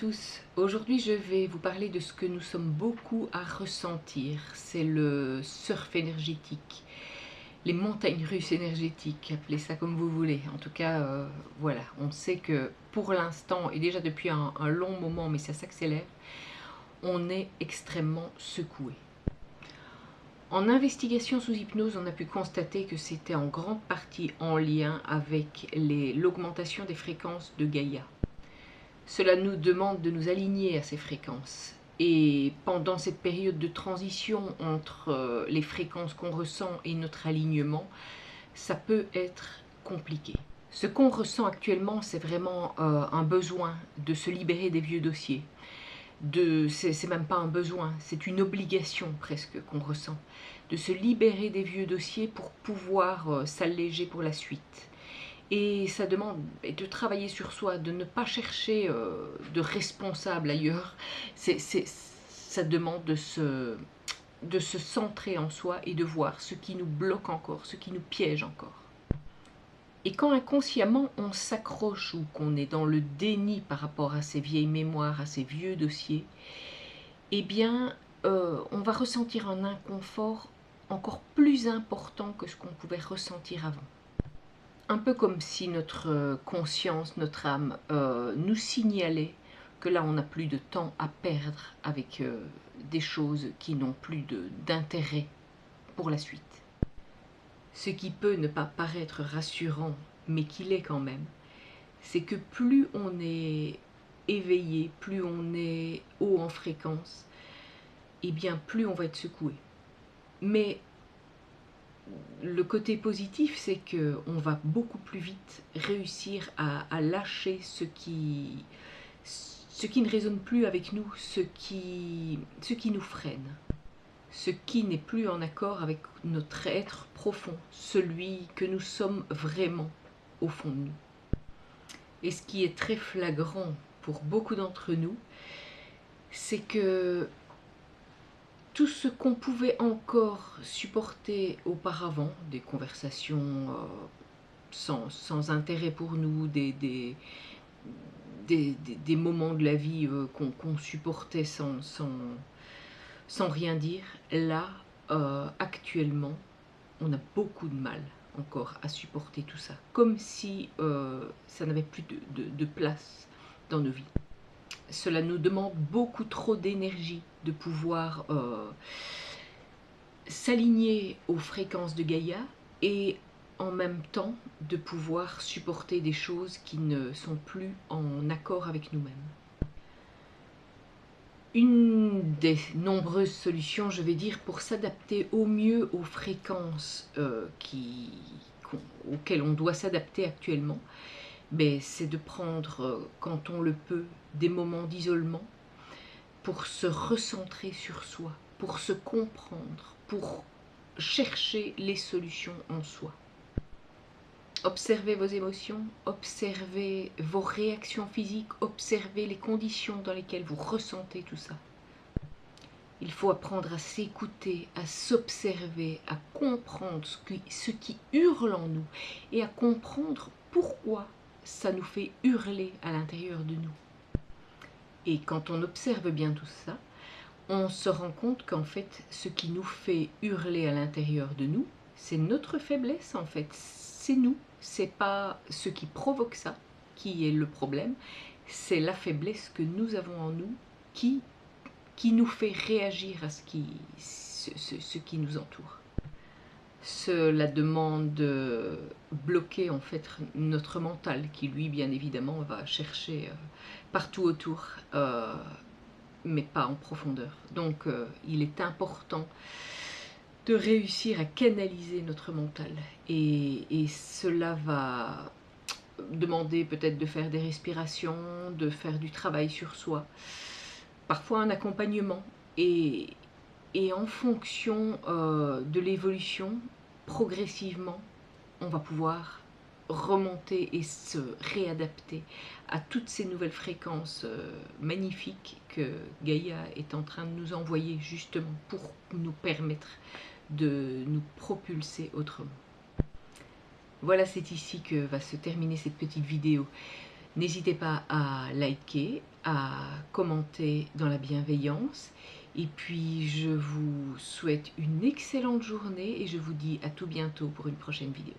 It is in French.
tous, aujourd'hui je vais vous parler de ce que nous sommes beaucoup à ressentir, c'est le surf énergétique, les montagnes russes énergétiques, appelez ça comme vous voulez. En tout cas, voilà, on sait que pour l'instant, et déjà depuis un long moment, mais ça s'accélère, on est extrêmement secoué. En investigation sous hypnose, on a pu constater que c'était en grande partie en lien avec l'augmentation des fréquences de Gaïa. Cela nous demande de nous aligner à ces fréquences. Et pendant cette période de transition entre les fréquences qu'on ressent et notre alignement, ça peut être compliqué. Ce qu'on ressent actuellement, c'est vraiment un besoin de se libérer des vieux dossiers. C'est même pas un besoin, c'est une obligation presque qu'on ressent. De se libérer des vieux dossiers pour pouvoir s'alléger pour la suite. Et ça demande de travailler sur soi, de ne pas chercher de responsable ailleurs. Ça demande de se centrer en soi et de voir ce qui nous bloque encore, ce qui nous piège encore. Et quand inconsciemment on s'accroche ou qu'on est dans le déni par rapport à ces vieilles mémoires, à ces vieux dossiers, eh bien on va ressentir un inconfort encore plus important que ce qu'on pouvait ressentir avant. Un peu comme si notre conscience, notre âme, nous signalait que là on n'a plus de temps à perdre avec des choses qui n'ont plus d'intérêt pour la suite. Ce qui peut ne pas paraître rassurant, mais qui l'est quand même, c'est que plus on est éveillé, plus on est haut en fréquence, et bien plus on va être secoué. Mais le côté positif, c'est qu'on va beaucoup plus vite réussir à lâcher ce qui ne résonne plus avec nous, ce qui nous freine, ce qui n'est plus en accord avec notre être profond, celui que nous sommes vraiment au fond de nous. Et ce qui est très flagrant pour beaucoup d'entre nous, c'est que tout ce qu'on pouvait encore supporter auparavant, des conversations sans intérêt pour nous, des moments de la vie qu'on supportait sans rien dire, là, actuellement, on a beaucoup de mal encore à supporter tout ça, comme si ça n'avait plus de place dans nos vies. Cela nous demande beaucoup trop d'énergie de pouvoir s'aligner aux fréquences de Gaïa et en même temps de pouvoir supporter des choses qui ne sont plus en accord avec nous-mêmes. Une des nombreuses solutions, je vais dire, pour s'adapter au mieux aux fréquences auxquelles on doit s'adapter actuellement, c'est de prendre, quand on le peut, des moments d'isolement pour se recentrer sur soi, pour se comprendre, pour chercher les solutions en soi. Observez vos émotions, observez vos réactions physiques, observez les conditions dans lesquelles vous ressentez tout ça. Il faut apprendre à s'écouter, à s'observer, à comprendre ce qui hurle en nous et à comprendre pourquoi ça nous fait hurler à l'intérieur de nous. Et quand on observe bien tout ça, on se rend compte qu'en fait, ce qui nous fait hurler à l'intérieur de nous, c'est notre faiblesse en fait, c'est nous, c'est pas ce qui provoque ça qui est le problème, c'est la faiblesse que nous avons en nous qui nous fait réagir à ce qui nous entoure. Cela demande de bloquer en fait notre mental qui lui bien évidemment va chercher partout autour mais pas en profondeur. Donc il est important de réussir à canaliser notre mental et cela va demander peut-être de faire des respirations, de faire du travail sur soi, parfois un accompagnement et en fonction de l'évolution, progressivement, on va pouvoir remonter et se réadapter à toutes ces nouvelles fréquences magnifiques que Gaïa est en train de nous envoyer justement pour nous permettre de nous propulser autrement. Voilà, c'est ici que va se terminer cette petite vidéo. N'hésitez pas à liker, à commenter dans la bienveillance. Et puis je vous souhaite une excellente journée et je vous dis à tout bientôt pour une prochaine vidéo.